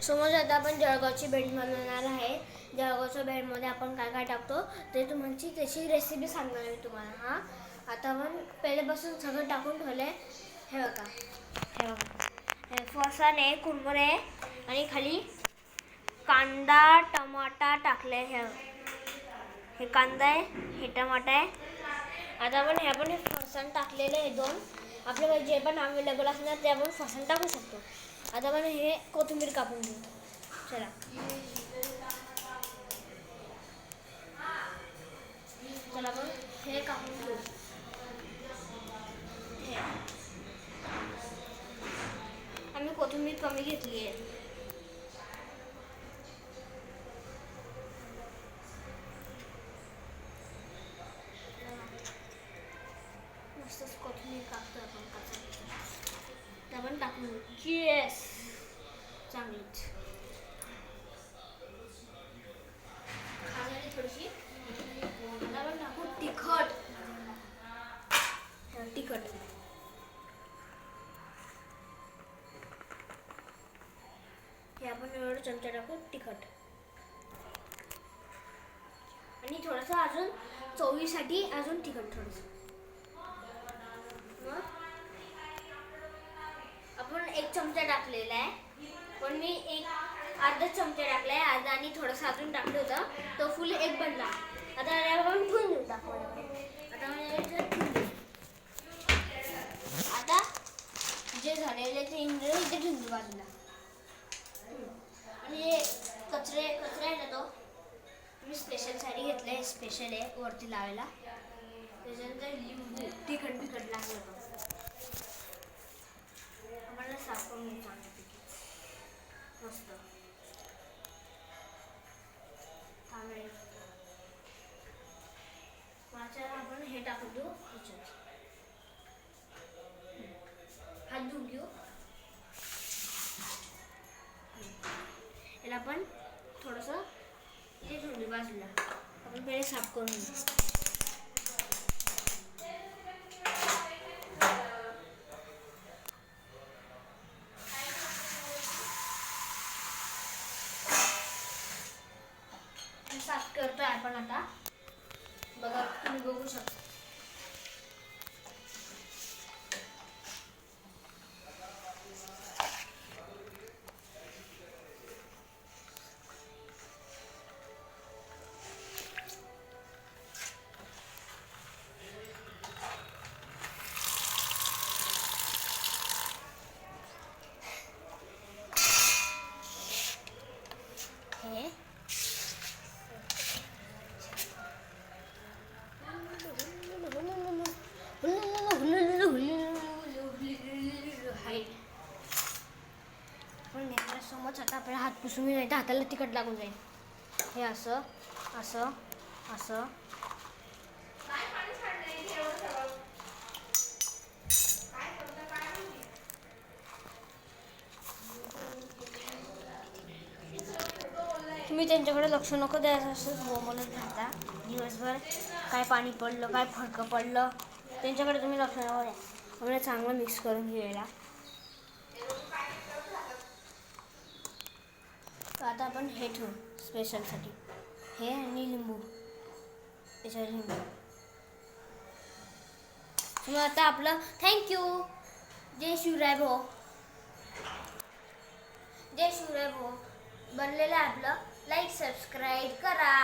समज आता आपण जळगावची भेळ बनवणार आहे. जळगावच्या भेळमध्ये आपण काय काय टाकतो ते तुमची त्याची रेसिपी सांगणार आहे तुम्हाला. हां, आता आपण पहिल्यापासून सगळं टाकून ठेवलं आहे. हे बघा, हे फरसाण कुरमुरे आणि खाली कांदा टमाटा टाकले. हे कांदा आहे, हे टमाटा आहे. आता आपण हे फरसाण टाकलेले आहे दोन. आपल्याकडे जे पण अवेलेबल असणार ते आपण फरसाण टाकू शकतो. आता आपण हे कोथिंबीर कापून घेऊ. चला आपण हे कापून घेऊ. आम्ही कोथिंबीर कमी घेतली आहे. मस्तच कोथिंबीर कापतो आपण टाकून घेऊ. येस, चांगलीच खाण्याची थोडीशी. आता आपण टाकू तिखट. हे आपण एवढं चमचा टाकू तिखट. आणि थोडंसं अजून चवीसाठी अजून तिखट थोडंसं. आपण 1 चमचा टाकलेला आहे, पण मी अर्धा चमचा टाकला आहे. अर्धा आणि थोडंसं अजून टाकलं होतं, तो फुल 1 बनला. आता आपण ठेवून देऊ आता जे झालेले ते इंग्रेडियंट इथे ठेवून देऊ बाजूला. आणि हे कचरे आहे ना, तो मी स्पेशल साठी घेतलाय. स्पेशल आहे वरती लावायला. त्याच्यानंतर लिंबू तिखट लागलं होतं. आम्हाला साफ करून घ्यायचं मस्त. आपण हे टाकून देऊ. हात धुवून घेऊ. याला आपण थोडंसं हे ठेवून देऊ बाजूला. आपण पहिले साफ करून घेऊ. साफ करतोय आपण आता. बघा, तुम्ही बघू शकता. समज आता आपल्याला हात पुसून नाही तर हाताला तिखट लागून जाईल. हे असं असं असं. तुम्ही त्यांच्याकडे लक्ष नको द्यायचं. असंच बोंबलत राहता दिवसभर. काय पाणी पडलं, काय फडकं पडलं, त्यांच्याकडे तुम्ही लक्ष नको द्या. आम्हाला चांगलं मिक्स करून घ्यायला. आता आपण हे ठेवू स्पेशलसाठी. हे आणि लिंबू, त्याच्यावर लिंबू. मग आता आपलं थँक्यू. जय शिवराय भाऊ. जय शिवराय भाऊ. बनलेलं आहे आपलं. लाईक सबस्क्राईब करा.